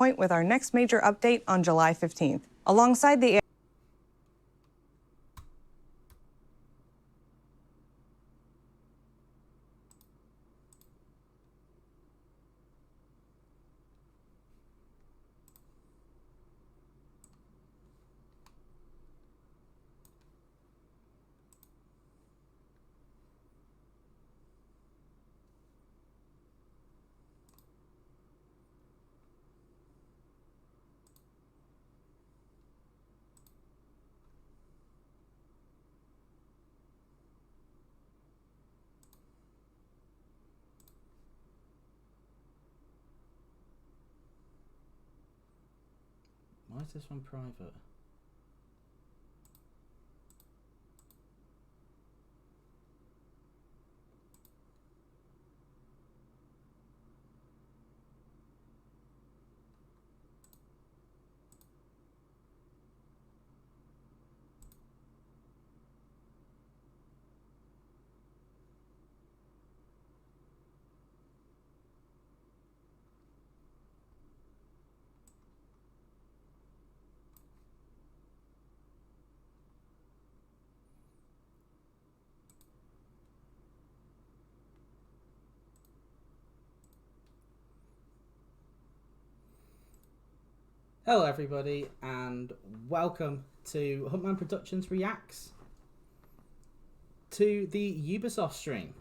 point with our next major update on July 15th. Alongside the Why is this one private? Hello everybody and welcome to Huntman Productions Reacts to the Ubisoft stream.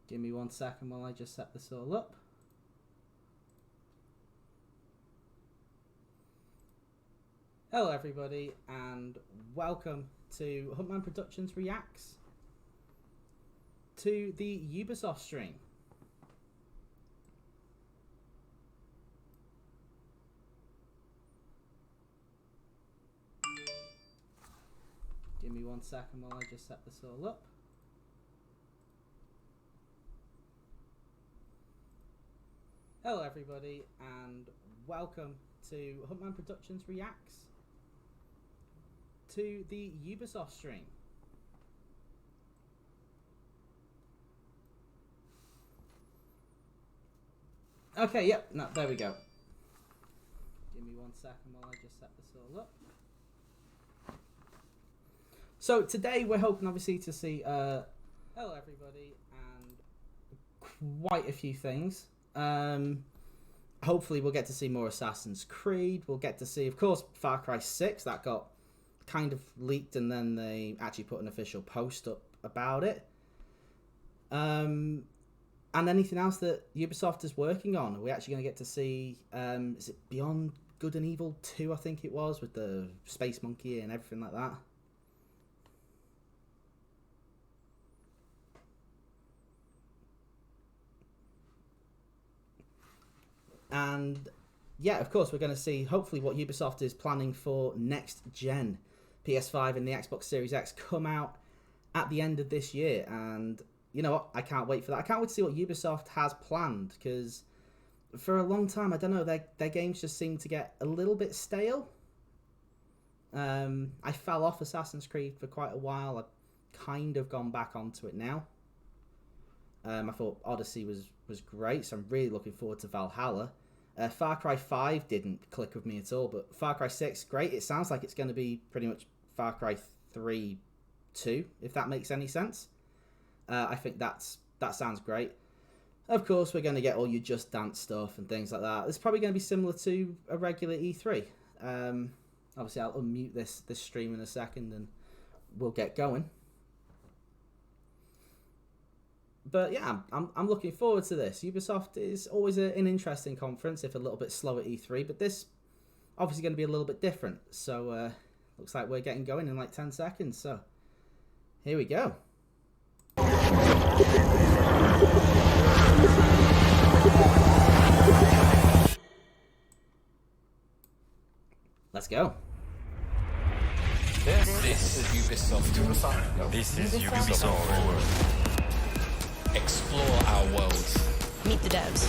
Give me 1 second while I just set this all up. Hello everybody and welcome to Huntman Productions Reacts to the Ubisoft stream. Give me 1 second while I just set this all up. Hello everybody and welcome to Huntman Productions Reacts to the Ubisoft stream. Okay, yep, no, there we go. Give me 1 second while I just set this all up. So today we're hoping obviously to see hello everybody and quite a few things. Hopefully we'll get to see more Assassin's Creed. We'll get to see, of course, Far Cry 6 that got kind of leaked and then they actually put an official post up about it. And anything else that Ubisoft is working on. Are we actually going to get to see, is it Beyond Good and Evil 2, I think it was, with the Space Monkey and everything like that? And yeah, of course, we're going to see hopefully what Ubisoft is planning for next gen. PS5 and the Xbox Series X come out at the end of this year. And you know what? I can't wait for that. I can't wait to see what Ubisoft has planned, because for a long time, I don't know, their games just seem to get a little bit stale. I fell off Assassin's Creed for quite a while. I've kind of gone back onto it now. I thought Odyssey was great, so I'm really looking forward to Valhalla. Far Cry 5 didn't click with me at all, but Far Cry 6, great. It sounds like it's going to be pretty much Far Cry 3 2, if that makes any sense. I think that sounds great. Of course, we're going to get all your Just Dance stuff and things like that. It's probably going to be similar to a regular E3. Obviously, I'll unmute this stream in a second and we'll get going. But yeah, I'm looking forward to this. Ubisoft is always an interesting conference, if a little bit slow at E3, but this obviously going to be a little bit different. So looks like we're getting going in like 10 seconds. So here we go. Let's go. This is Ubisoft. This is Ubisoft Forward. Explore our worlds. Meet the devs.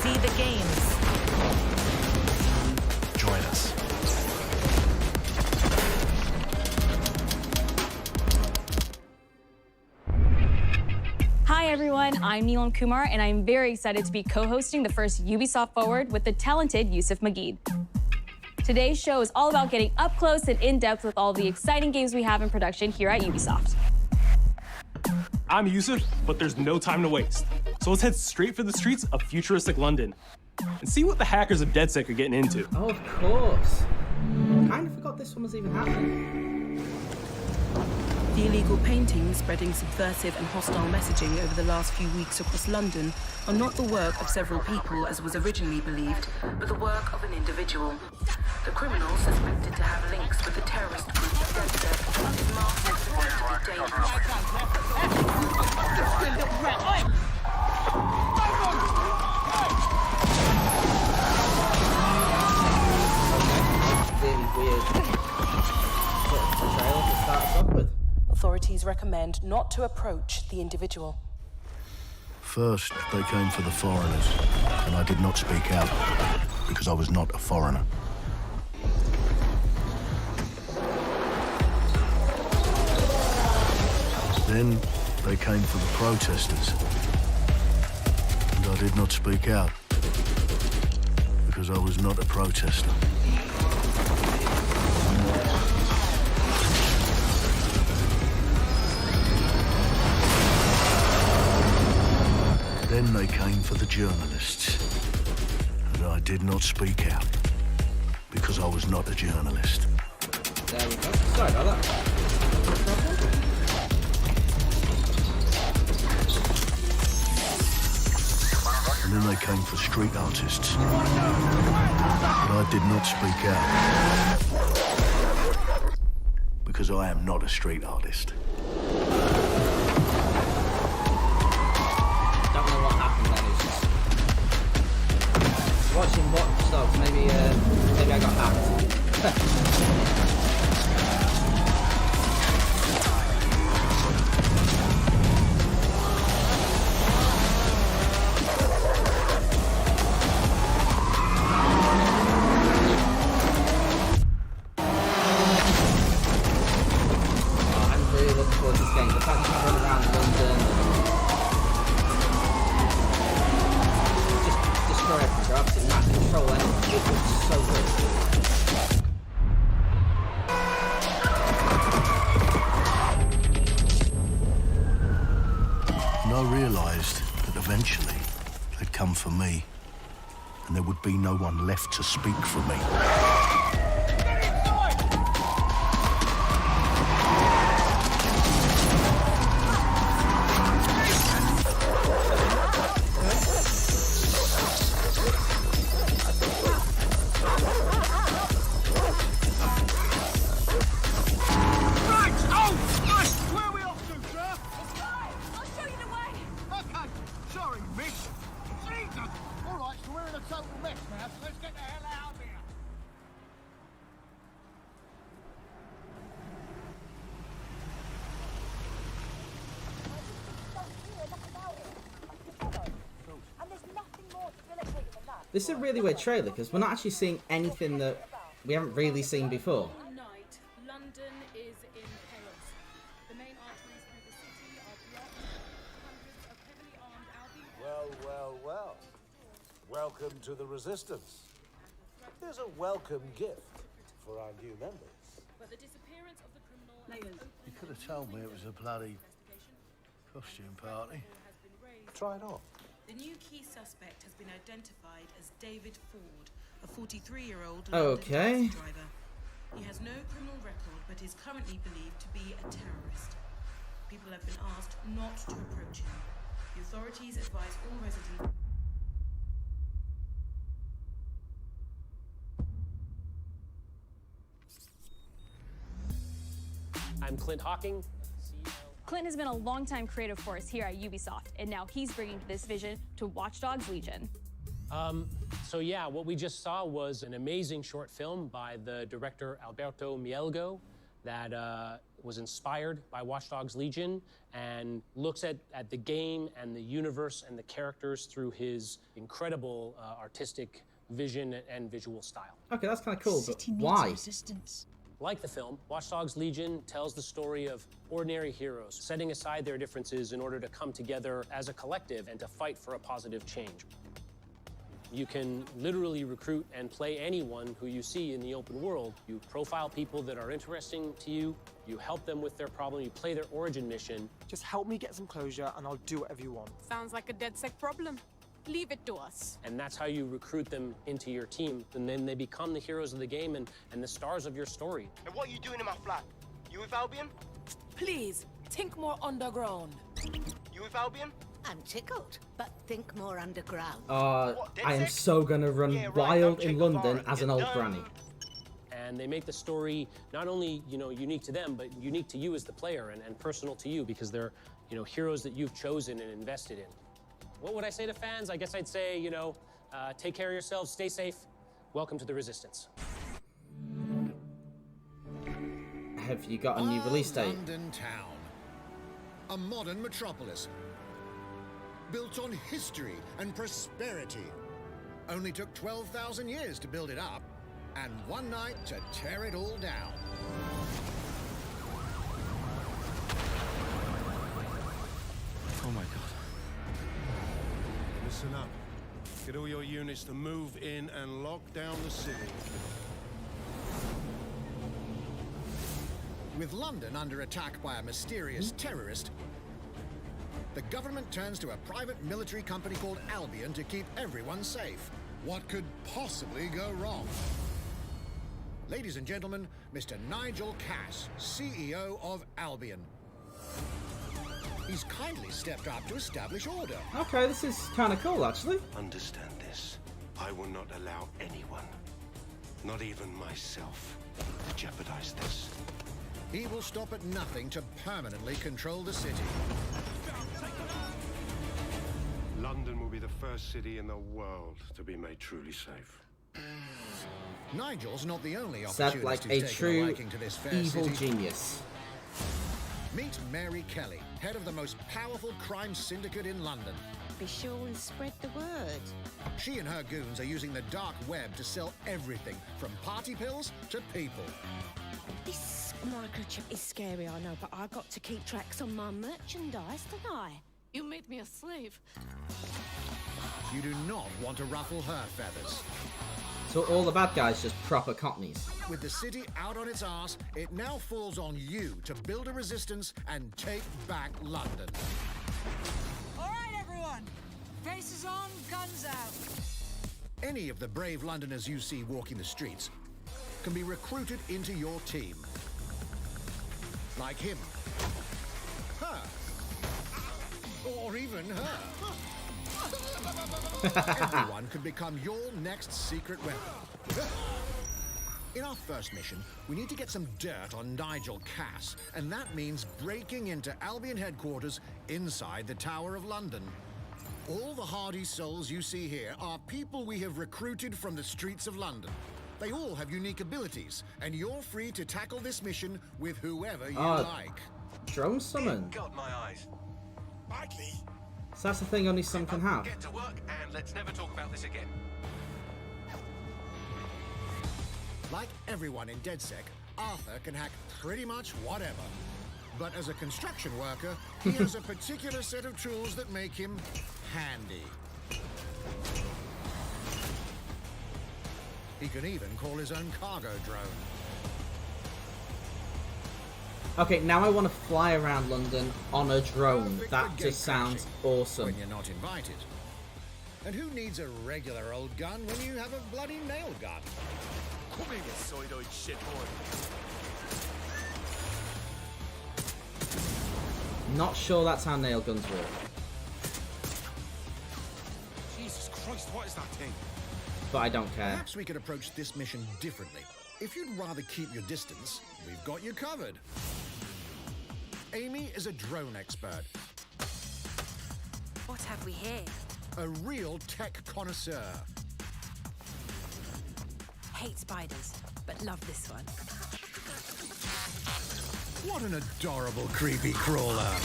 See the games. Join us. Hi everyone, I'm Neelam Kumar and I'm very excited to be co-hosting the first Ubisoft Forward with the talented Yusuf Mageed. Today's show is all about getting up close and in-depth with all the exciting games we have in production here at Ubisoft. I'm Yusuf, but there's no time to waste. So let's head straight for the streets of futuristic London and see what the hackers of DedSec are getting into. Oh, of course. Kind of forgot this one was even happening. The illegal paintings spreading subversive and hostile messaging over the last few weeks across London are not the work of several people as was originally believed, but the work of an individual. The criminal suspected to have links with the terrorist group DedSec is marked as potentially dangerous. Really weird sort of portrayal to start us off with. Authorities recommend not to approach the individual. First, they came for the foreigners, and I did not speak out because I was not a foreigner. Then they came for the protesters, and I did not speak out because I was not a protester. Then they came for the journalists, and I did not speak out because I was not a journalist. There we go. Sorry about that. And then they came for street artists, but I did not speak out because I am not a street artist. Don't know what happened then. It's just watching Watch Dogs. Maybe I got hacked. I'm really looking forward to this game. The fact you can run around London. Destroy everything. You're absolutely not in control anything. It looks so good. And I realised that eventually they'd come for me, and there would be no one left to speak for me. This is a really weird trailer because we're not actually seeing anything that we haven't really seen before. Night, London is in chaos. The main arteries through the city are blocked. Hundreds of heavily armed Albion. Well. Welcome to the Resistance. Here's a welcome gift for our new members. But the disappearance of the criminal You could have told me it was a bloody costume party. Try it on. The new key suspect has been identified as David Ford, a 43-year-old Okay. London taxi driver. He has no criminal record, but is currently believed to be a terrorist. People have been asked not to approach him. The authorities advise all residents. I'm Clint Hawking, CEO. Clint has been a longtime creative force here at Ubisoft, and now he's bringing this vision to Watch Dogs Legion. So yeah, what we just saw was an amazing short film by the director Alberto Mielgo that was inspired by Watch Dogs Legion and looks at the game and the universe and the characters through his incredible artistic vision and visual style. Okay, that's kind of cool, but why? Like the film, Watch Dogs Legion tells the story of ordinary heroes setting aside their differences in order to come together as a collective and to fight for a positive change. You can literally recruit and play anyone who you see in the open world. You profile people that are interesting to you, you help them with their problem, you play their origin mission. Just help me get some closure and I'll do whatever you want. Sounds like a DedSec problem. Leave it to us. And that's how you recruit them into your team. And then they become the heroes of the game and the stars of your story. And what are you doing in my flat? You with Albion? Please, think more underground. You with Albion? I'm tickled, but think more underground. I am so gonna run wild in London as an old granny. And they make the story not only, unique to them, but unique to you as the player and personal to you because they're, heroes that you've chosen and invested in. What would I say to fans? I guess I'd say, take care of yourselves, stay safe. Welcome to the Resistance. Have you got a new release date? London town. A modern metropolis. Built on history and prosperity. Only took 12,000 years to build it up, and one night to tear it all down. Oh my god. Listen up. Get all your units to move in and lock down the city. With London under attack by a mysterious terrorist, the government turns to a private military company called Albion to keep everyone safe. What could possibly go wrong? Ladies and gentlemen, Mr. Nigel Cass, CEO of Albion. He's kindly stepped up to establish order. Okay, this is kind of cool, actually. Understand this. I will not allow anyone, not even myself, to jeopardize this. He will stop at nothing to permanently control the city. London will be the first city in the world to be made truly safe. Nigel's not the only Sounds opportunist like who's a taken true liking to this fair evil city. genius. Meet Mary Kelly, head of the most powerful crime syndicate in London. Be sure and spread the word. She and her goons are using the dark web to sell everything from party pills to people. This microchip is scary, I know, but I got to keep tracks on my merchandise, don't I? You made me a slave. You do not want to ruffle her feathers. So all the bad guys just proper cockneys. With the city out on its arse, it now falls on you to build a resistance and take back London. All right, everyone. Faces on, guns out. Any of the brave Londoners you see walking the streets can be recruited into your team. Like him. Her. Or even her. Everyone could become your next secret weapon. In our first mission, we need to get some dirt on Nigel Cass, and that means breaking into Albion headquarters inside the Tower of London. All the hardy souls you see here are people we have recruited from the streets of London. They all have unique abilities, and you're free to tackle this mission with whoever you like. Drone summon. Got my eyes. Badly. So that's the thing only some can have. Get to work and let's never talk about this again. Like everyone in DedSec, Arthur can hack pretty much whatever. But as a construction worker, he has a particular set of tools that make him handy. He can even call his own cargo drone. Okay, now I want to fly around London on a drone. That just sounds awesome. When you're not invited. And who needs a regular old gun when you have a bloody nail gun? Come here, you soidoid shit boy. Not sure that's how nail guns work. Jesus Christ, what is that thing? But I don't care. Perhaps we could approach this mission differently. If you'd rather keep your distance, we've got you covered. Amy is a drone expert. What have we here? A real tech connoisseur. Hate spiders, but love this one. What an adorable creepy crawler.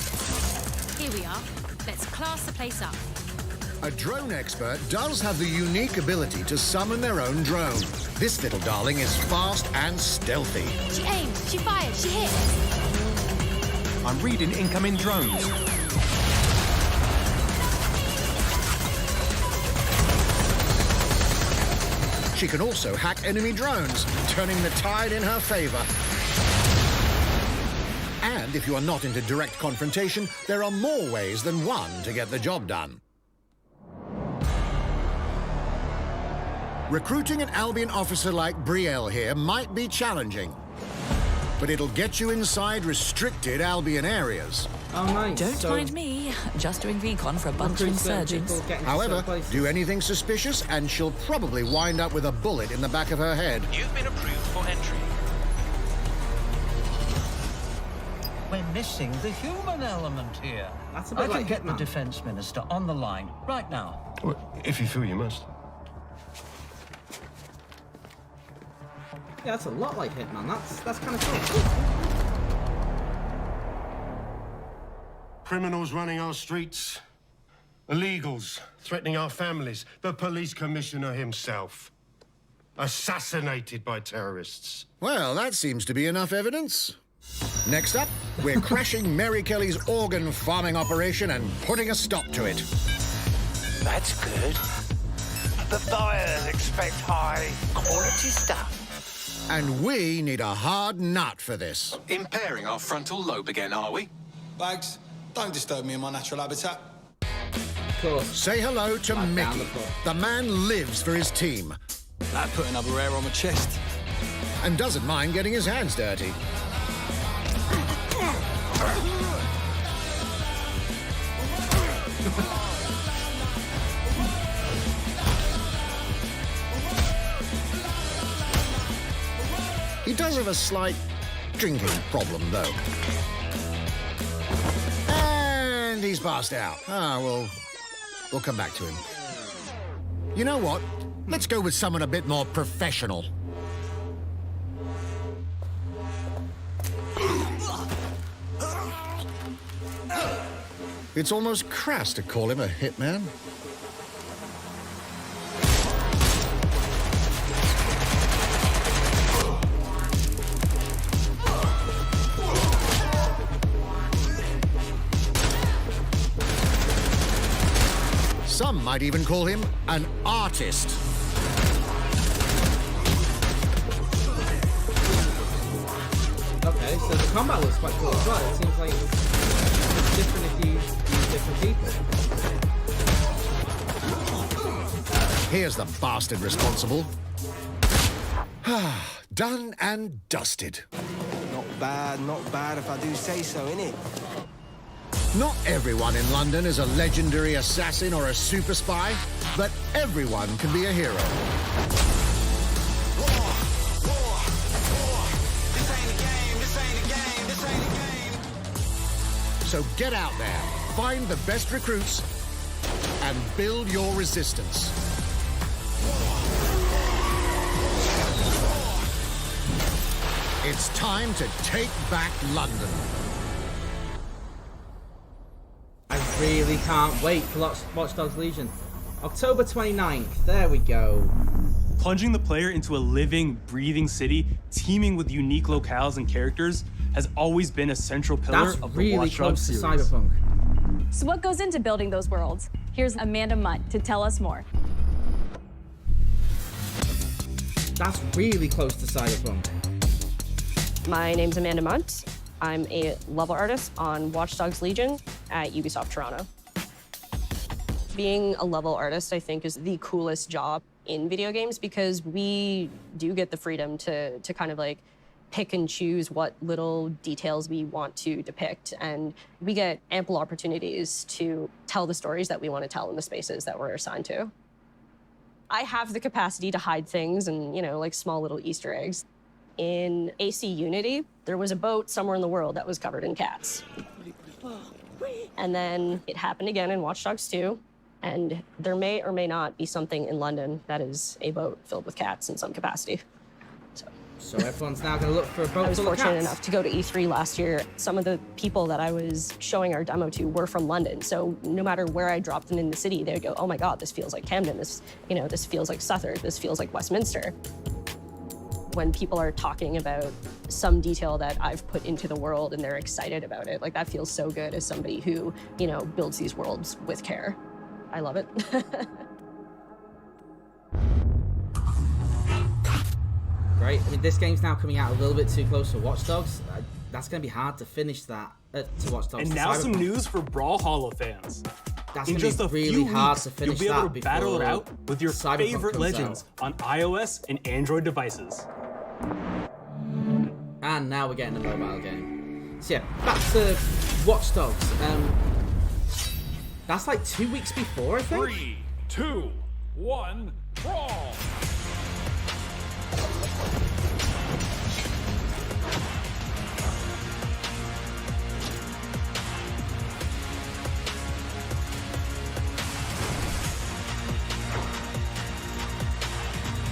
Here we are. Let's class the place up. A drone expert does have the unique ability to summon their own drone. This little darling is fast and stealthy. She aimed, she fired, she hit. I'm reading incoming drones. She can also hack enemy drones, turning the tide in her favor. And if you are not into direct confrontation, there are more ways than one to get the job done. Recruiting an Albion officer like Brielle here might be challenging, but it'll get you inside restricted Albion areas. Oh, nice. Don't mind me, just doing recon for a bunch of insurgents. However, do anything suspicious and she'll probably wind up with a bullet in the back of her head. You've been approved for entry. We're missing the human element here. That's a bit I like can get Hitman. the Defence Minister on the line right now. Well, if you feel you must. Yeah, that's a lot like Hitman. That's kind of cool. Criminals running our streets. Illegals threatening our families. The police commissioner himself. Assassinated by terrorists. Well, that seems to be enough evidence. Next up, we're crashing Mary Kelly's organ farming operation and putting a stop to it. That's good. The buyers expect high quality stuff. And we need a hard nut for this. Impairing our frontal lobe again, are we? Bags, don't disturb me in my natural habitat. Of course. Say hello to Mickey. The man lives for his team. Like putting another hair on my chest. And doesn't mind getting his hands dirty. He does have a slight drinking problem, though. And he's passed out. We'll come back to him. You know what? Let's go with someone a bit more professional. It's almost crass to call him a hitman. Some might even call him an artist. Okay, so the combat looks quite cool as well. It seems like it's different if you use different people. Here's the bastard responsible. Done and dusted. Not bad if I do say so, innit? Not everyone in London is a legendary assassin or a super spy, but everyone can be a hero. So get out there, find the best recruits, and build your resistance. It's time to take back London. I really can't wait for Watch Dogs Legion. October 29th, there we go. Plunging the player into a living, breathing city, teeming with unique locales and characters, has always been a central pillar That's of the really Watch Dogs close to series. Cyberpunk. So what goes into building those worlds? Here's Amanda Mutt to tell us more. That's really close to Cyberpunk. My name's Amanda Munt. I'm a level artist on Watch Dogs Legion at Ubisoft Toronto. Being a level artist, I think, is the coolest job in video games because we do get the freedom to kind of like pick and choose what little details we want to depict. And we get ample opportunities to tell the stories that we want to tell in the spaces that we're assigned to. I have the capacity to hide things and, like small little Easter eggs. In AC Unity, there was a boat somewhere in the world that was covered in cats. And then it happened again in Watch Dogs 2. And there may or may not be something in London that is a boat filled with cats in some capacity. So So everyone's now going to look for a boat I was full of fortunate cats. enough to go to E3 last year. Some of the people that I was showing our demo to were from London. So no matter where I dropped them in the city, they'd go, "Oh my God, this feels like Camden. This, this feels like Southwark. This feels like Westminster." When people are talking about some detail that I've put into the world and they're excited about it, like that feels so good as somebody who, builds these worlds with care. I love it. Great. I mean, this game's now coming out a little bit too close for Watch Dogs. That's going to be hard to finish that, to Watch Dogs. And now some news for Brawlhalla fans. That's In going just to a be really few hard weeks, to finish you'll be able that to battle it before out with your Cyberpunk favorite comes legends out. on iOS and Android devices. And now we're getting a mobile game. So yeah, back to Watch Dogs. That's like 2 weeks before, I think. 3, 2, 1, brawl!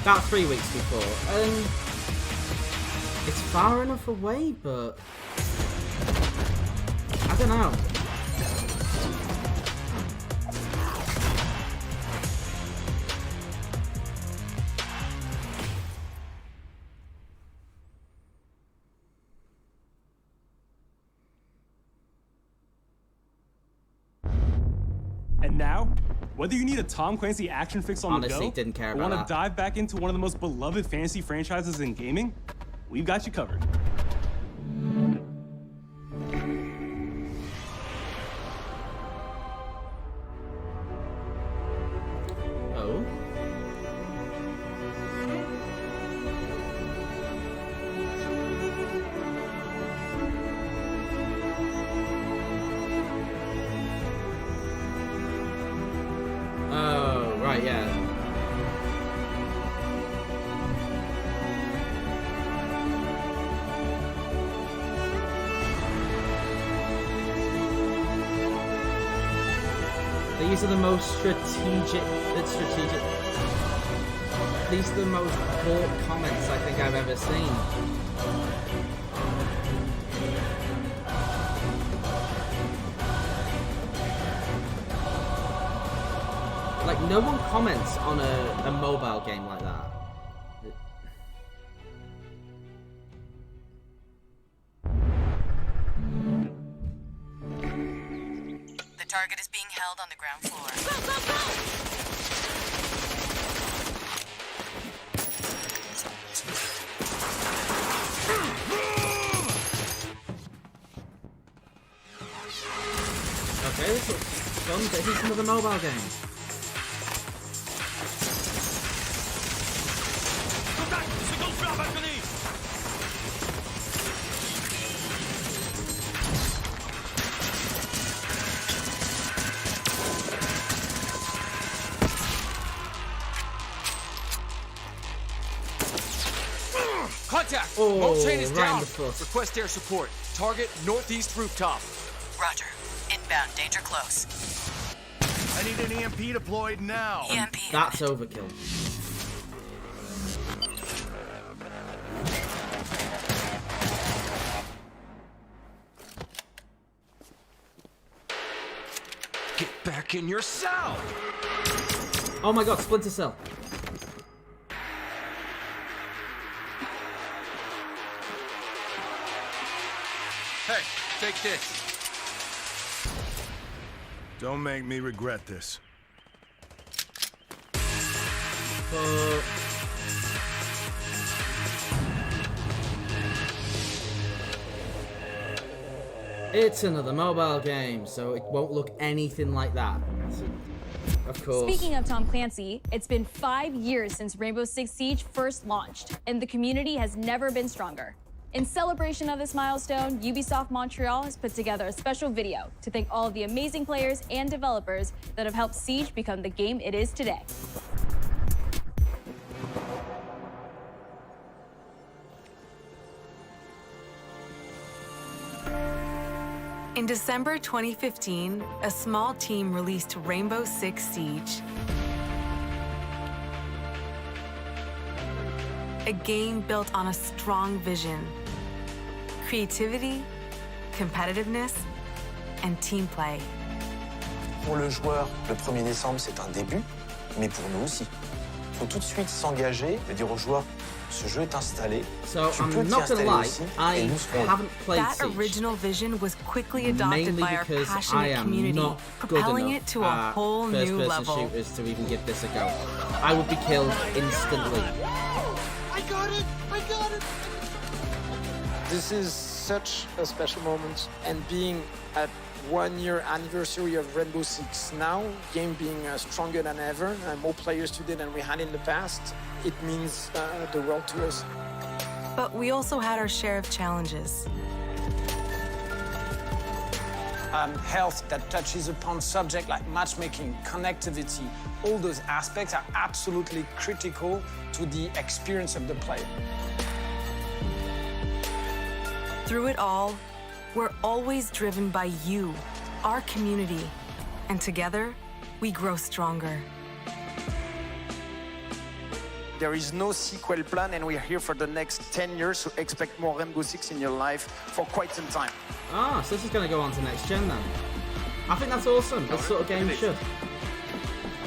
About 3 weeks before. It's far enough away, but I don't know. And now, whether you need a Tom Clancy action fix on Honestly, the go, didn't care or about want to that. dive back into one of the most beloved fantasy franchises in gaming, we've got you covered. Oh. Oh, right, yeah. These are the most strategic. These are the most bought comments I think I've ever seen. Like, no one comments on a mobile game like that. The target is being held on the ground floor. Okay, this looks fun, but here's another mobile game. Contact! Oh, Boat chain is right down. in the foot. Request air support. Target northeast rooftop. Roger. Inbound. Danger close. I need an EMP deployed now. EMP. That's overkill. Get back in your cell! Oh my god, Splinter Cell. Hey, take this. Don't make me regret this. It's another mobile game, so it won't look anything like that. Of course. Speaking of Tom Clancy, it's been 5 years since Rainbow Six Siege first launched, and the community has never been stronger. In celebration of this milestone, Ubisoft Montreal has put together a special video to thank all of the amazing players and developers that have helped Siege become the game it is today. In December 2015, a small team released Rainbow Six Siege. a game built on a strong vision, creativity, competitiveness, and team play. Pour le joueur, le 1er décembre, c'est un début, mais pour nous aussi. Il faut tout de suite s'engager et dire aux joueurs, ce jeu est installé, So tu peux I'm t'y not gonna installer lie, aussi, I et nous serons là. haven't played That Siege. original vision was quickly adopted Mainly by our because I passionate am community, not good propelling enough it to a whole new first-person level. shooters to even give this a go. I would be killed instantly. I got it! I got it! This is such a special moment, and being at 1 year anniversary of Rainbow Six now, game being stronger than ever, and more players today than we had in the past, it means the world to us. But we also had our share of challenges. Health that touches upon subjects like matchmaking, connectivity, all those aspects are absolutely critical to the experience of the player. Through it all, we're always driven by you, our community, and together, we grow stronger. There is no sequel plan, and we're here for the next 10 years, so expect more Rainbow Six in your life for quite some time. Ah, so this is going to go on to next gen then. I think that's awesome. This sort of game should.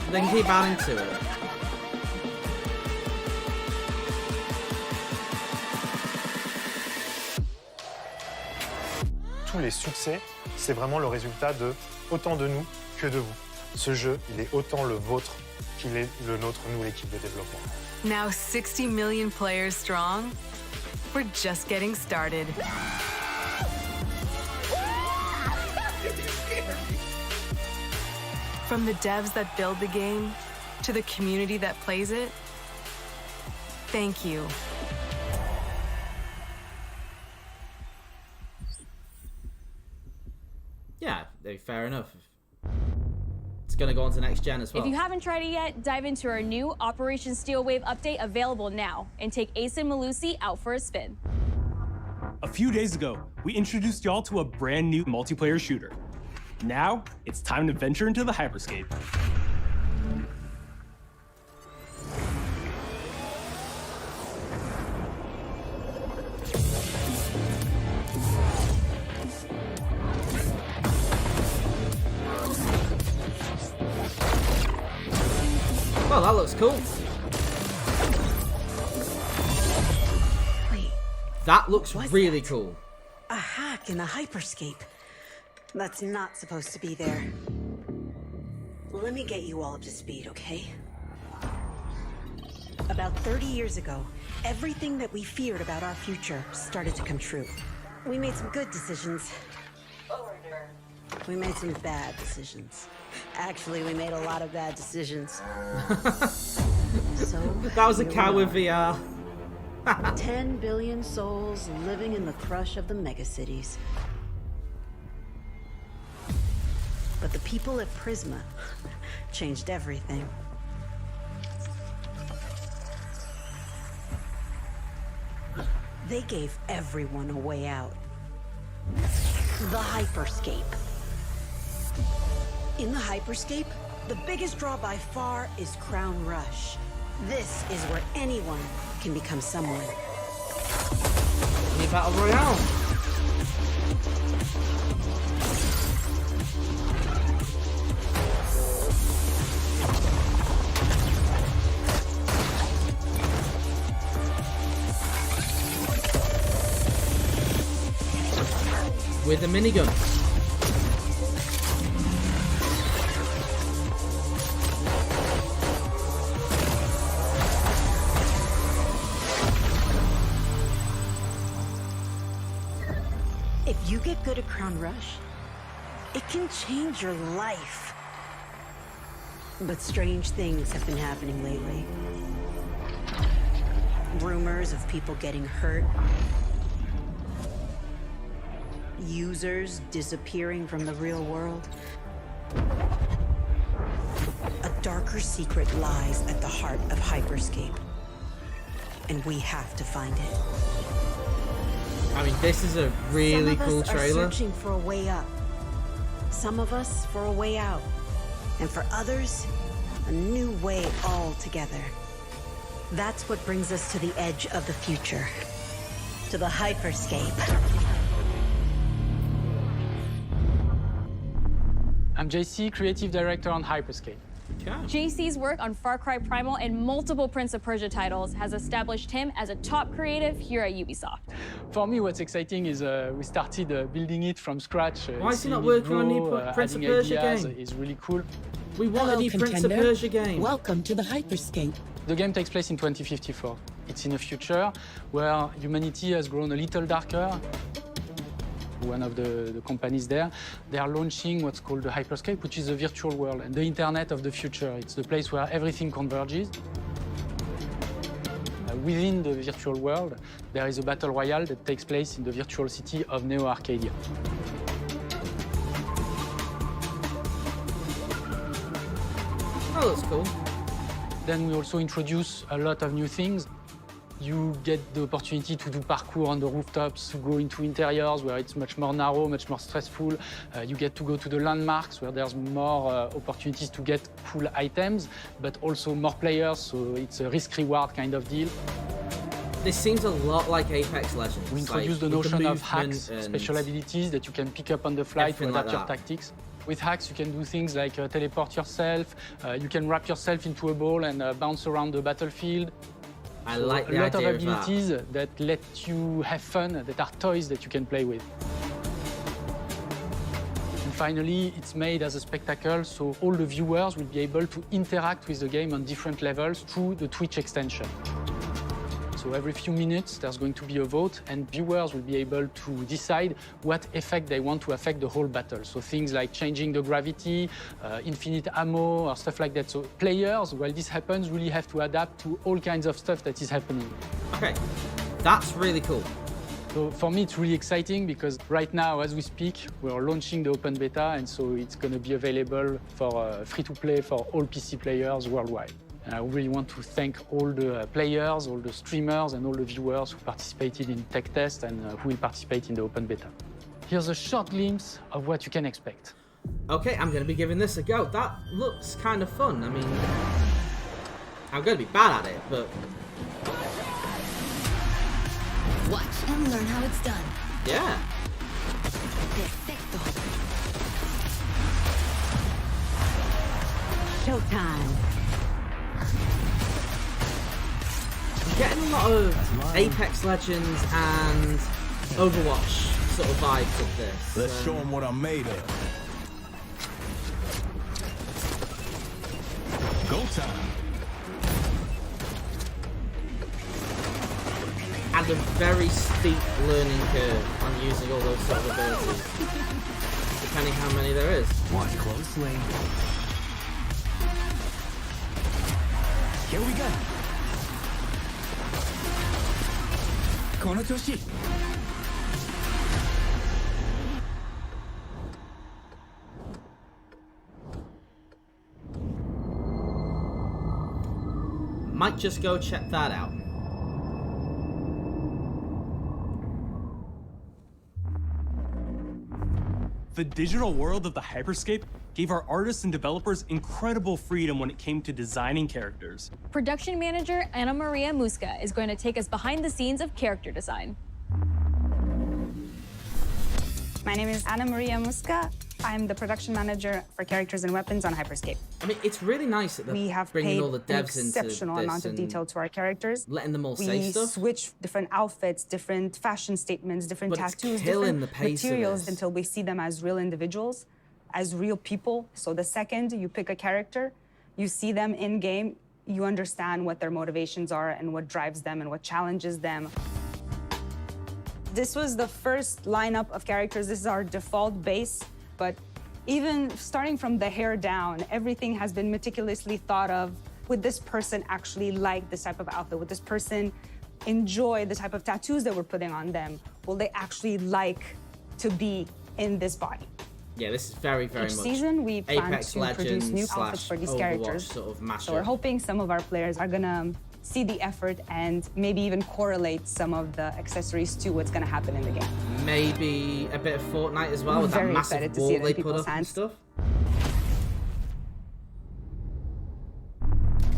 They can keep adding to it. Tous les succès, c'est vraiment le résultat de autant de nous que de vous. Ce jeu, il est autant le vôtre qu'il est le nôtre, nous, l'équipe de développement. Now 60 million players strong, we're just getting started. From the devs that build the game to the community that plays it, thank you. Yeah, fair enough. It's going to go on to next gen as well. If you haven't tried it yet, dive into our new Operation Steel Wave update available now and take Ace and Malusi out for a spin. A few days ago, we introduced y'all to a brand new multiplayer shooter. Now, it's time to venture into the hyperscape. Well, that looks cool. Wait. That looks really cool. A hack in the hyperscape. That's not supposed to be there. Let me get you all up to speed, okay? About 30 years ago, everything that we feared about our future started to come true. We made some good decisions. We made some bad decisions. Actually, we made a lot of bad decisions. So That was a cow with VR. 10 billion souls living in the crush of the megacities. But the people at Prisma changed everything. They gave everyone a way out. The hyperscape. In the hyperscape, the biggest draw by far is Crown Rush. This is where anyone can become someone. Any Battle Royale. With a minigun. If you get good at Crown Rush, it can change your life. But strange things have been happening lately. Rumors of people getting hurt. Users disappearing from the real world. A darker secret lies at the heart of Hyperscape. And we have to find it. I mean, this is a really cool Some of us trailer. are searching for a way up. Some of us for a way out. And for others, a new way altogether. That's what brings us to the edge of the future. To the hyperscape. I'm JC, Creative Director on Hyperscape. JC's work on Far Cry Primal and multiple Prince of Persia titles has established him as a top creative here at Ubisoft. For me, what's exciting is we started building it from scratch. Why is he not working on a new Prince of Persia game? Is really cool. We want a new Prince of Persia game. Welcome to the hyperscape. The game takes place in 2054. It's in a future where humanity has grown a little darker. One of the companies there, they are launching what's called the hyperscape, which is a virtual world and the internet of the future. It's the place where everything converges. Within the virtual world, there is a battle royale that takes place in the virtual city of Neo Arcadia. Oh, that's cool. Then we also introduce a lot of new things. You get the opportunity to do parkour on the rooftops, to go into interiors where it's much more narrow, much more stressful. You get to go to the landmarks where there's more opportunities to get cool items, but also more players, so it's a risk-reward kind of deal. This seems a lot like Apex Legends. We introduced the notion of hacks, special abilities that you can pick up on the fly to adapt your tactics. With hacks, you can do things like teleport yourself, you can wrap yourself into a ball and bounce around the battlefield. I like the idea of that. A lot of abilities that let you have fun, that are toys that you can play with. And finally, it's made as a spectacle, so all the viewers will be able to interact with the game on different levels through the Twitch extension. So every few minutes, there's going to be a vote, and viewers will be able to decide what effect they want to affect the whole battle. So things like changing the gravity, infinite ammo, or stuff like that. So players, while this happens, really have to adapt to all kinds of stuff that is happening. Okay, that's really cool. So for me, it's really exciting because right now, as we speak, we're launching the open beta, and so it's going to be available for free-to-play for all PC players worldwide. And I really want to thank all the players, all the streamers, and all the viewers who participated in tech test and who will participate in the open beta. Here's a short glimpse of what you can expect. Okay, I'm going to be giving this a go. That looks kind of fun. I mean, I'm going to be bad at it, but... Watch and learn how it's done. Yeah. Perfecto. Showtime. I'm getting a lot of Apex Legends and Overwatch sort of vibes of this. Let's show them what I'm made of. Go time. And a very steep learning curve on using all those sort of abilities, depending how many there is. Watch closely. Here we go. Konotoshi. Might just go check that out. The digital world of the hyperscape gave our artists and developers incredible freedom when it came to designing characters. Production manager Ana Maria Musca is going to take us behind the scenes of character design. My name is Ana Maria Musca. I'm the production manager for characters and weapons on Hyperscape. I mean, it's really nice that they're bringing all the devs into this. We have paid an exceptional amount of detail to our characters. Letting them all say stuff. We switch different outfits, different fashion statements, different tattoos, different materials until we see them as real individuals, as real people. So the second you pick a character, you see them in-game, you understand what their motivations are and what drives them and what challenges them. This was the first lineup of characters. This is our default base. But even starting from the hair down, everything has been meticulously thought of. Would this person actually like this type of outfit? Would this person enjoy the type of tattoos that we're putting on them? Will they actually like to be in this body? Yeah, this is very, very much Each season, we plan Apex to Legends produce new outfits for these Overwatch characters. Sort of mashup. So we're hoping some of our players are gonna see the effort and maybe even correlate some of the accessories to what's gonna happen in the game. Maybe a bit of Fortnite as well, with that Very massive excited to wall see it in they put people's up and hands. stuff.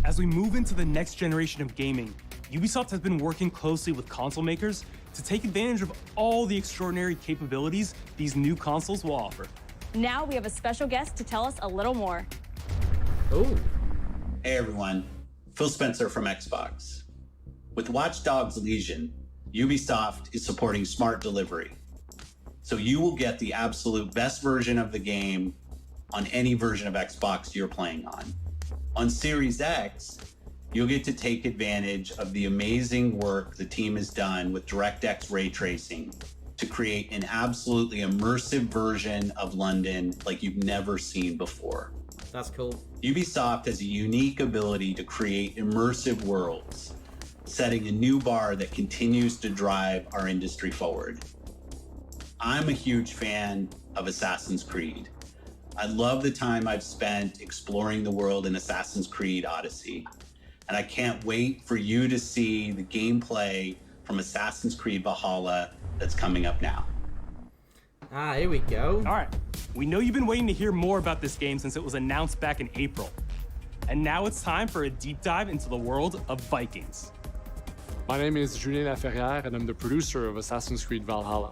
As we move into the next generation of gaming, Ubisoft has been working closely with console makers to take advantage of all the extraordinary capabilities these new consoles will offer. Now we have a special guest to tell us a little more. Oh. Hey everyone, Phil Spencer from Xbox. With Watch Dogs Legion, Ubisoft is supporting smart delivery. So you will get the absolute best version of the game on any version of Xbox you're playing on. On Series X, you'll get to take advantage of the amazing work the team has done with DirectX ray tracing to create an absolutely immersive version of London like you've never seen before. That's cool. Ubisoft has a unique ability to create immersive worlds, setting a new bar that continues to drive our industry forward. I'm a huge fan of Assassin's Creed. I love the time I've spent exploring the world in Assassin's Creed Odyssey, and I can't wait for you to see the gameplay from Assassin's Creed Valhalla that's coming up now. Ah, here we go. All right, we know you've been waiting to hear more about this game since it was announced back in April. And now it's time for a deep dive into the world of Vikings. My name is Julien Laferrière, and I'm the producer of Assassin's Creed Valhalla.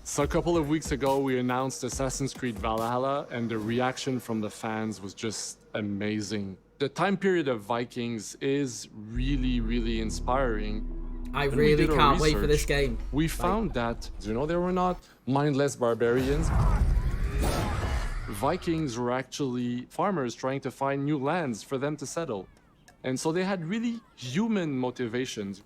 So a couple of weeks ago, we announced Assassin's Creed Valhalla, and the reaction from the fans was just amazing. The time period of Vikings is really, really inspiring. I really can't wait for this game. We found that, they were not mindless barbarians. Vikings were actually farmers trying to find new lands for them to settle. And so they had really human motivations.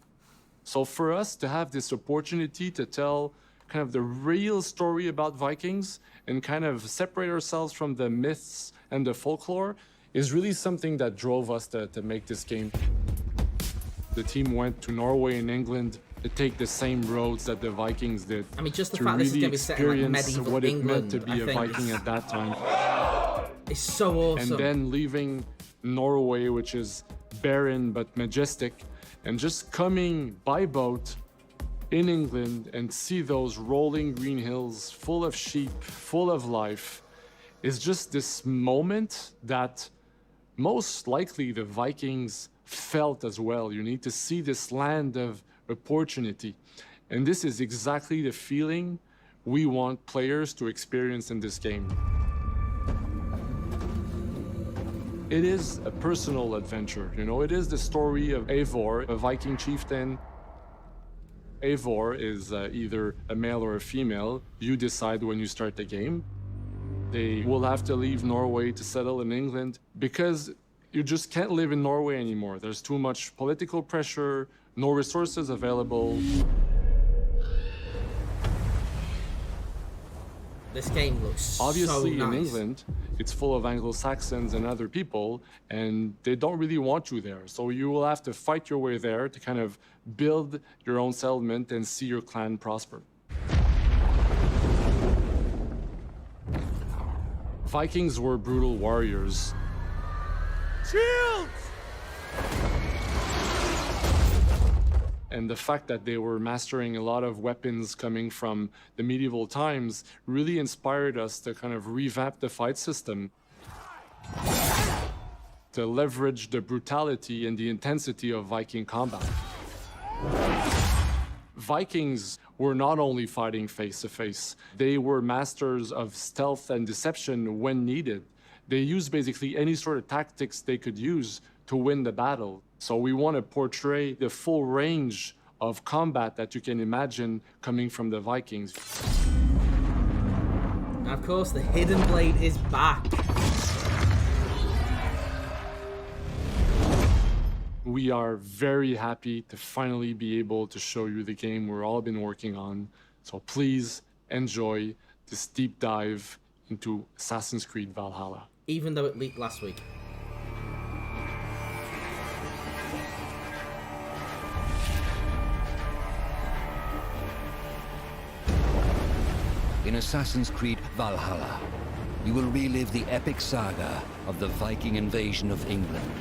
So for us to have this opportunity to tell kind of the real story about Vikings and kind of separate ourselves from the myths and the folklore is really something that drove us to make this game. The team went to Norway and England to take the same roads that the Vikings did. I mean, just the to fact really this is going to be set in like experience medieval what England, it meant to be a Viking at that time. It's so awesome. And then leaving Norway, which is barren but majestic, and just coming by boat in England and see those rolling green hills full of sheep, full of life, is just this moment that most likely the Vikings felt as well. You need to see this land of opportunity. And this is exactly the feeling we want players to experience in this game. It is a personal adventure, it is the story of Eivor, a Viking chieftain. Eivor is either a male or a female. You decide when you start the game. They will have to leave Norway to settle in England because you just can't live in Norway anymore. There's too much political pressure, no resources available. This game looks Obviously, so nice. in England, it's full of Anglo-Saxons and other people, and they don't really want you there. So you will have to fight your way there to kind of build your own settlement and see your clan prosper. Vikings were brutal warriors. Shields! And the fact that they were mastering a lot of weapons coming from the medieval times really inspired us to kind of revamp the fight system, to leverage the brutality and the intensity of Viking combat. Vikings were not only fighting face-to-face, they were masters of stealth and deception when needed. They used basically any sort of tactics they could use to win the battle. So we want to portray the full range of combat that you can imagine coming from the Vikings. And of course, the Hidden Blade is back. We are very happy to finally be able to show you the game we've all been working on. So please enjoy this deep dive into Assassin's Creed Valhalla. Even though it leaked last week. In Assassin's Creed Valhalla, you will relive the epic saga of the Viking invasion of England.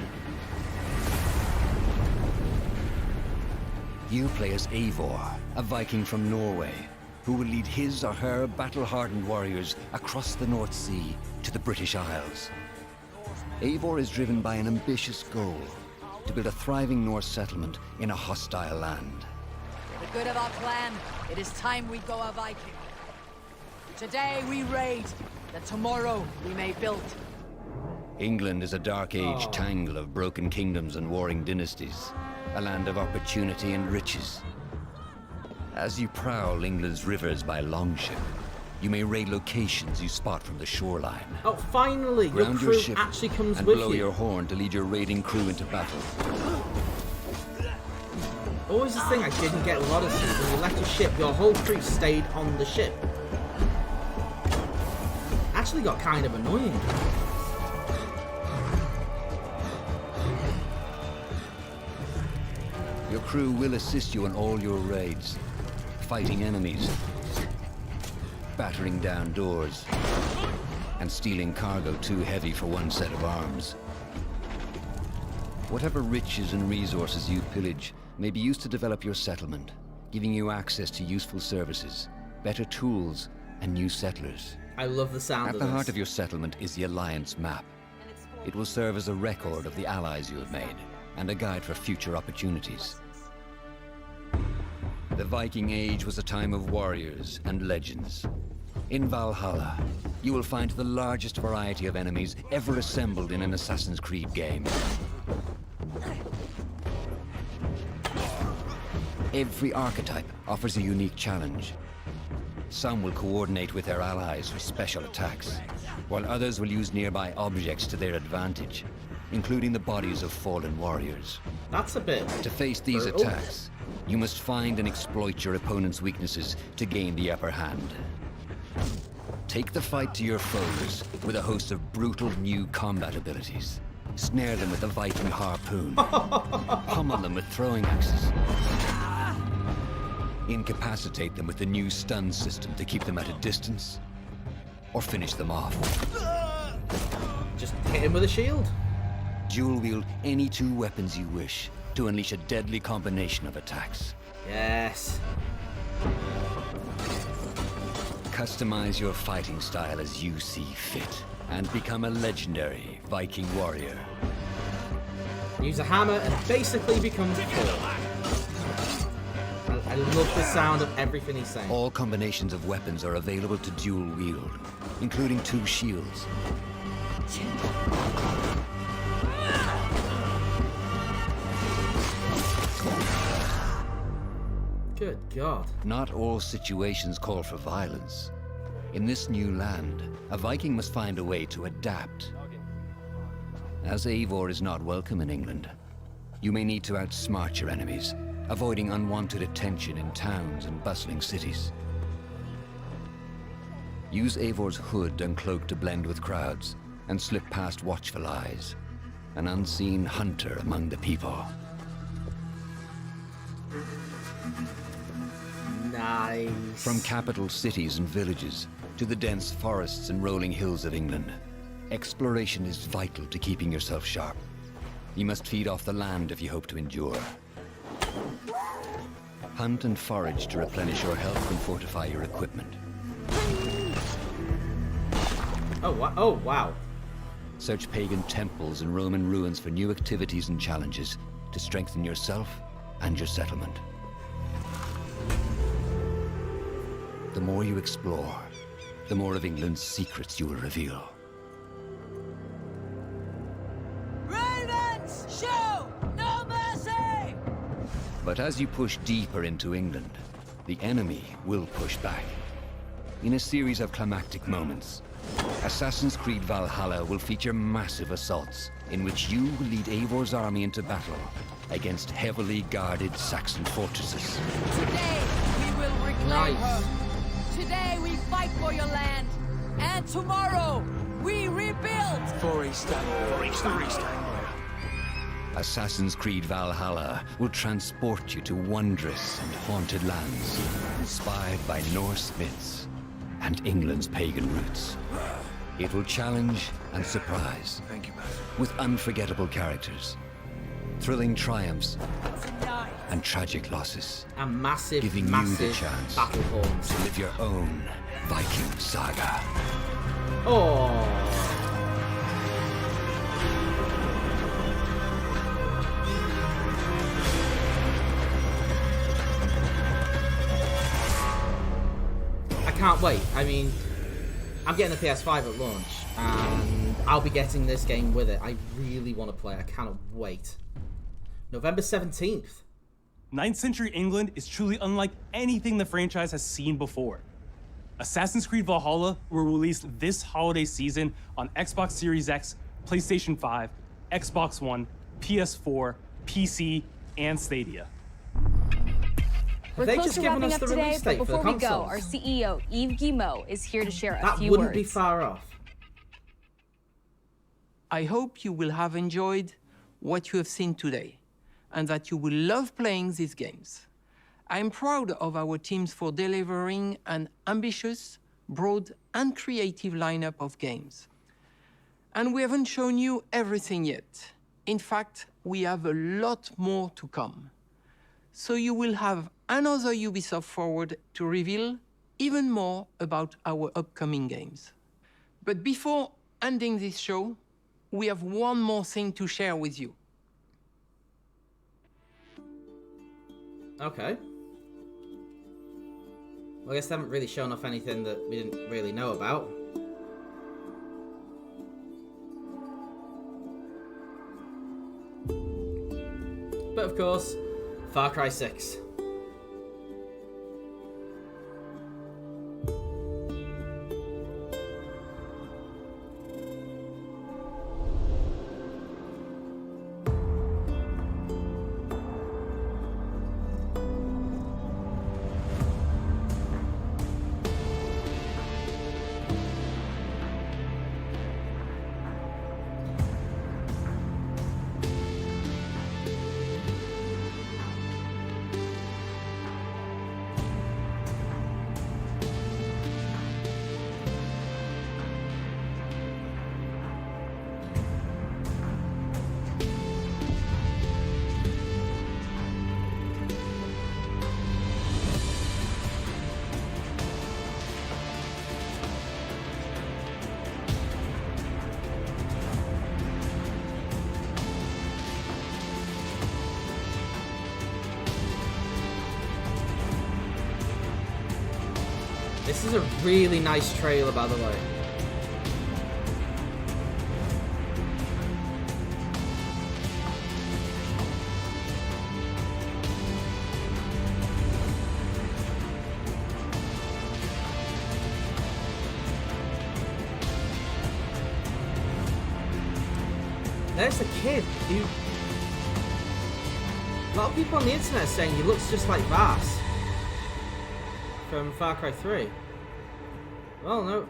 You play as Eivor, a Viking from Norway, who will lead his or her battle-hardened warriors across the North Sea to the British Isles. Eivor is driven by an ambitious goal, to build a thriving Norse settlement in a hostile land. For the good of our clan, it is time we go a Viking. Today we raid, that tomorrow we may build. England is a dark age tangle of broken kingdoms and warring dynasties, a land of opportunity and riches. As you prowl England's rivers by longship, you may raid locations you spot from the shoreline. Oh, finally! Ground your crew ship actually comes and with blow you. your horn to lead your raiding crew into battle. Always the thing I didn't get a lot of things. When you left your ship, your whole crew stayed on the ship. Actually got kind of annoying. Your crew will assist you in all your raids, fighting enemies, battering down doors, and stealing cargo too heavy for one set of arms. Whatever riches and resources you pillage may be used to develop your settlement, giving you access to useful services, better tools, and new settlers. I love the sound At of the this. heart of your settlement is the Alliance map. It will serve as a record of the allies you have made, and a guide for future opportunities. The Viking Age was a time of warriors and legends. In Valhalla, you will find the largest variety of enemies ever assembled in an Assassin's Creed game. Every archetype offers a unique challenge. Some will coordinate with their allies for special attacks, while others will use nearby objects to their advantage, including the bodies of fallen warriors. That's a bit... To face these brutal. attacks, you must find and exploit your opponent's weaknesses to gain the upper hand. Take the fight to your foes with a host of brutal new combat abilities. Snare them with a Viking harpoon. Pummel them with throwing axes. Incapacitate them with the new stun system to keep them at a distance. Or finish them off. Just hit him with a shield. Dual wield any two weapons you wish to unleash a deadly combination of attacks. Yes. Customize your fighting style as you see fit, and become a legendary Viking warrior. Use a hammer and basically become Thor. I love the sound of everything he's saying. All combinations of weapons are available to dual wield, including two shields. Good God. Not all situations call for violence. In this new land, a Viking must find a way to adapt. As Eivor is not welcome in England, you may need to outsmart your enemies, avoiding unwanted attention in towns and bustling cities. Use Eivor's hood and cloak to blend with crowds, and slip past watchful eyes, an unseen hunter among the people. Nice. From capital cities and villages to the dense forests and rolling hills of England, exploration is vital to keeping yourself sharp. You must feed off the land if you hope to endure. Hunt and forage to replenish your health and fortify your equipment. Oh, wow. Search pagan temples and Roman ruins for new activities and challenges to strengthen yourself and your settlement. The more you explore, the more of England's secrets you will reveal. Ravens, show no mercy! But as you push deeper into England, the enemy will push back. In a series of climactic moments, Assassin's Creed Valhalla will feature massive assaults in which you will lead Eivor's army into battle against heavily guarded Saxon fortresses. Today we will reclaim her. Today we fight for your land. And tomorrow we rebuild. For East Assassin's Creed Valhalla will transport you to wondrous and haunted lands, inspired by Norse myths and England's pagan roots. It will challenge and surprise. Thank you, Master. With unforgettable characters, thrilling triumphs, and tragic losses. And massive, giving massive you the chance battle horns. to live your own Viking saga. Oh. can't wait. I mean, I'm getting a PS5 at launch, and I'll be getting this game with it. I really want to play it. I cannot wait. November 17th. 9th Century England is truly unlike anything the franchise has seen before. Assassin's Creed Valhalla will release this holiday season on Xbox Series X, PlayStation 5, Xbox One, PS4, PC, and Stadia. We're They close just to given wrapping us up the today, release but date for the before we go, consoles. our CEO, Yves Guillemot, is here to share a That few wouldn't words. be far off. I hope you will have enjoyed what you have seen today and that you will love playing these games. I'm proud of our teams for delivering an ambitious, broad, and creative lineup of games. And we haven't shown you everything yet. In fact, we have a lot more to come. So you will have another Ubisoft Forward to reveal even more about our upcoming games. But before ending this show, we have one more thing to share with you. Okay. Well, I guess they haven't really shown off anything that we didn't really know about. But of course, Far Cry 6. This is a really nice trailer, by the way. There's the kid who... A lot of people on the internet are saying he looks just like Vass from Far Cry 3. Well,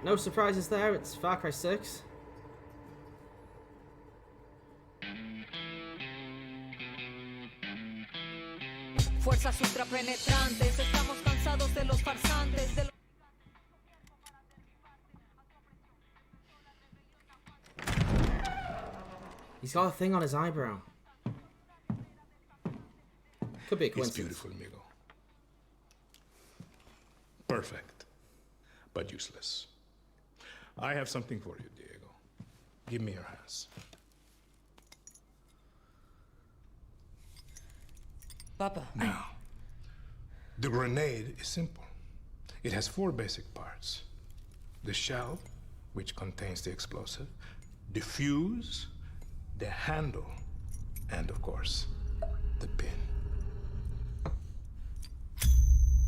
no surprises there. It's Far Cry 6. Fuerzas ultrapenetrantes, estamos cansados de los farsantes, de los... He's got a thing on his eyebrow. Could be a It's coincidence. beautiful, amigo. Perfect, but useless. I have something for you, Diego. Give me your hands. Papa. Now, the grenade is simple. It has 4 basic parts. The shell, which contains the explosive, the fuse, the handle, and of course, the pin.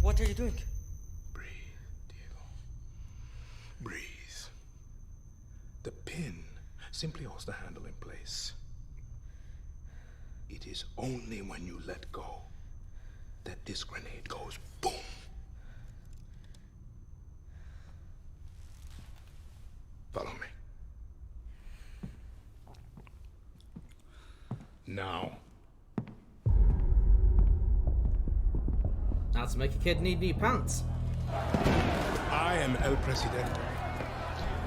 What are you doing? Breathe. The pin simply holds the handle in place. It is only when you let go that this grenade goes boom. Follow me. Now. Now to make a kid need new pants. I am El Presidente,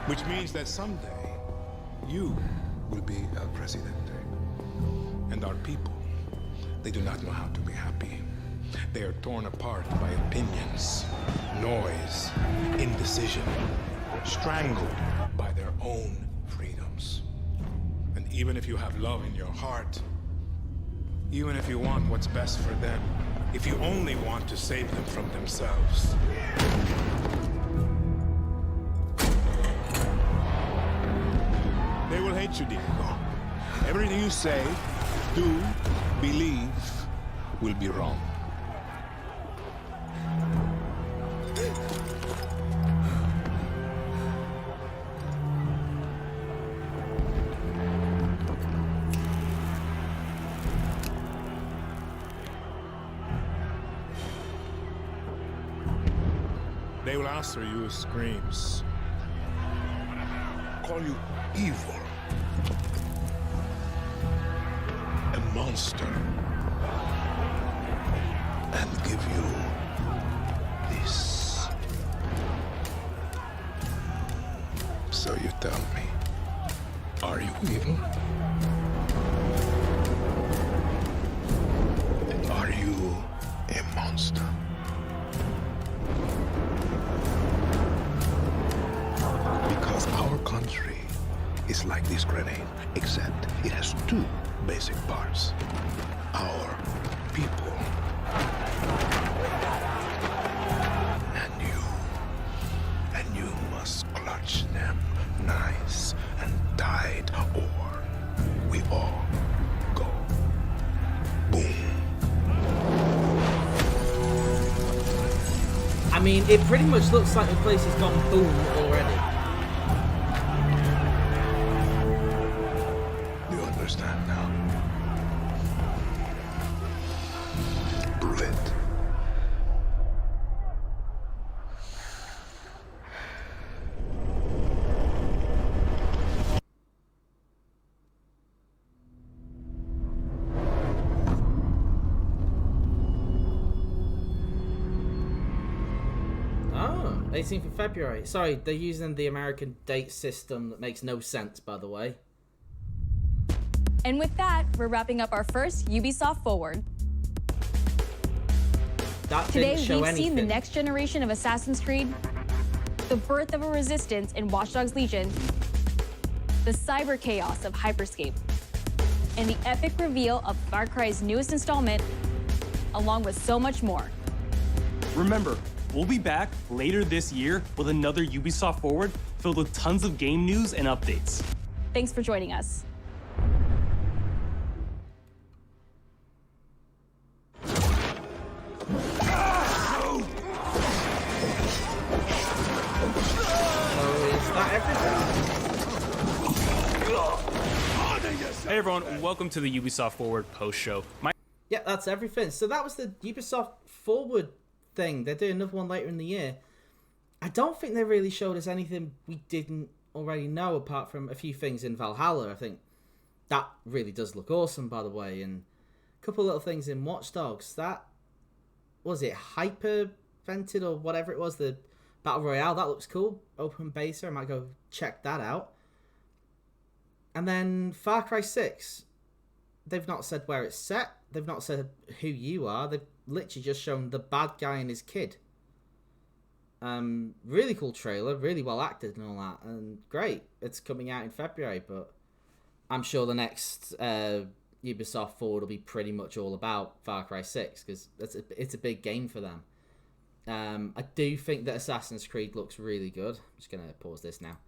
which means that someday you will be El Presidente. And our people, they do not know how to be happy. They are torn apart by opinions, noise, indecision, strangled by their own freedoms. And even if you have love in your heart, even if you want what's best for them, if you only want to save them from themselves, They will hate you, Diego. Everything you say, do, believe, will be wrong. They will answer you with screams, call you evil, a monster, and give you this. So you tell me, are you evil? Are you a monster? Because our country is like this grenade, except it has two basic parts. Our people and you. And you must clutch them nice and tight, or we all go boom. I mean, it pretty much looks like the place has gone boom already. You understand now? Bullet. Oh, 18th of February. Sorry, they're using the American date system that makes no sense, by the way. And with that, we're wrapping up our first Ubisoft Forward. That Today, didn't show we've anything. seen the next generation of Assassin's Creed, the birth of a resistance in Watch Dogs Legion, the cyber chaos of Hyperscape, and the epic reveal of Far Cry's newest installment, along with so much more. Remember, we'll be back later this year with another Ubisoft Forward filled with tons of game news and updates. Thanks for joining us. Hey everyone, welcome to the Ubisoft Forward post-show. Yeah, that's everything. So that was the Ubisoft Forward thing. They're doing another one later in the year. I don't think they really showed us anything we didn't already know, apart from a few things in Valhalla. I think that really does look awesome, by the way, and a couple little things in Watch Dogs. That, was it hyper-vented or whatever it was, the Battle Royale? That looks cool. Open beta, I might go check that out. And then Far Cry 6. They've not said where it's set. They've not said who you are. They've literally just shown the bad guy and his kid. Really cool trailer, really well acted and all that, and great. It's coming out in February, but I'm sure the next Ubisoft Forward will be pretty much all about Far Cry 6, because it's a big game for them. I do think that Assassin's Creed looks really good. I'm just going to pause this now.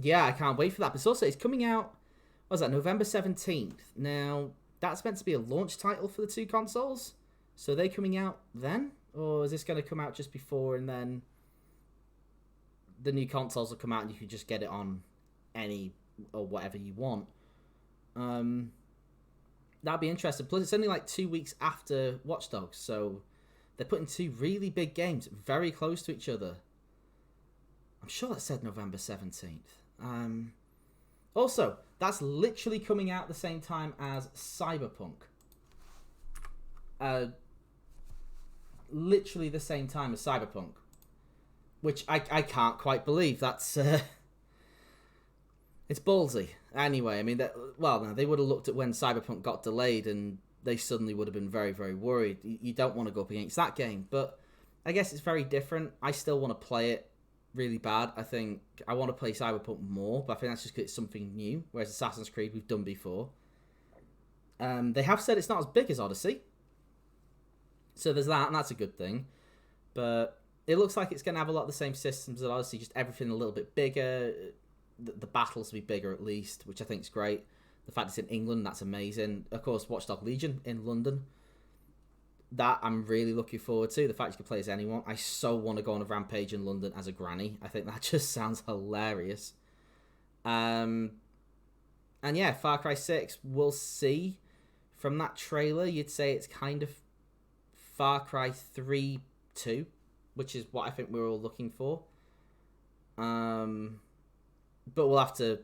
Yeah, I can't wait for that. But it's coming out, what was that, November 17th. Now, that's meant to be a launch title for the two consoles. So are they coming out then? Or is this going to come out just before and then the new consoles will come out and you can just get it on any or whatever you want? That'd be interesting. Plus, it's only like 2 weeks after Watch Dogs. So they're putting two really big games very close to each other. I'm sure that said November 17th. Also, that's literally coming out at the same time as Cyberpunk. Literally the same time as Cyberpunk. Which I can't quite believe. That's... it's ballsy. Anyway, I mean, no, they would have looked at when Cyberpunk got delayed and they suddenly would have been very, very worried. You don't want to go up against that game. But I guess it's very different. I still want to play it really bad. I think I want to play Cyberpunk more, but I think that's just because it's something new, whereas Assassin's Creed we've done before. They have said it's not as big as Odyssey, so there's that, and that's a good thing. But it looks like it's going to have a lot of the same systems as Odyssey, just everything a little bit bigger. The battles will be bigger at least, which I think is great. The fact it's in England, that's amazing. Of course, Watch Dogs Legion in London. That I'm really looking forward to. The fact you can play as anyone. I so want to go on a rampage in London as a granny. I think that just sounds hilarious. And yeah, Far Cry 6, we'll see. From that trailer, you'd say it's kind of Far Cry 3 2, which is what I think we're all looking for. But we'll have to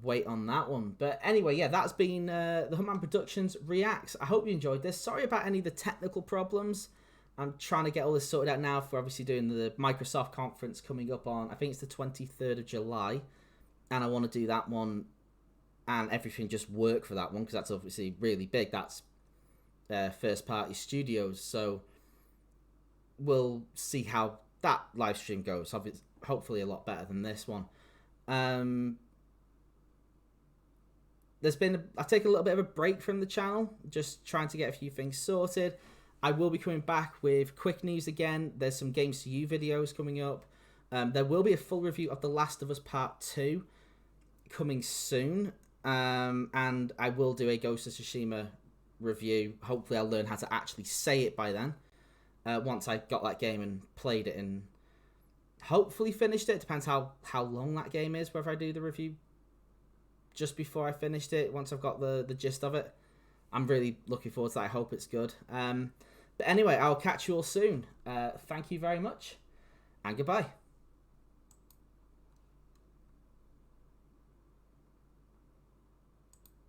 wait on that one. But anyway, yeah, that's been the Huntman Productions Reacts. I hope you enjoyed this. Sorry about any of the technical problems. I'm trying to get all this sorted out now for obviously doing the Microsoft conference coming up on, I think it's the 23rd of July. And I want to do that one and everything just work for that one, because that's obviously really big. That's first party studios. So we'll see how that live stream goes. Hopefully a lot better than this one. There's been I've taken a little bit of a break from the channel, just trying to get a few things sorted. I will be coming back with quick news again. There's some Games to You videos coming up. There will be a full review of The Last of Us Part 2 coming soon. And I will do a Ghost of Tsushima review. Hopefully I'll learn how to actually say it by then. Once I've got that game and played it and hopefully finished it. Depends how long that game is, whether I do the review just before I finished it, once I've got the gist of it. I'm really looking forward to that. I hope it's good. But anyway, I'll catch you all soon. Thank you very much, and goodbye.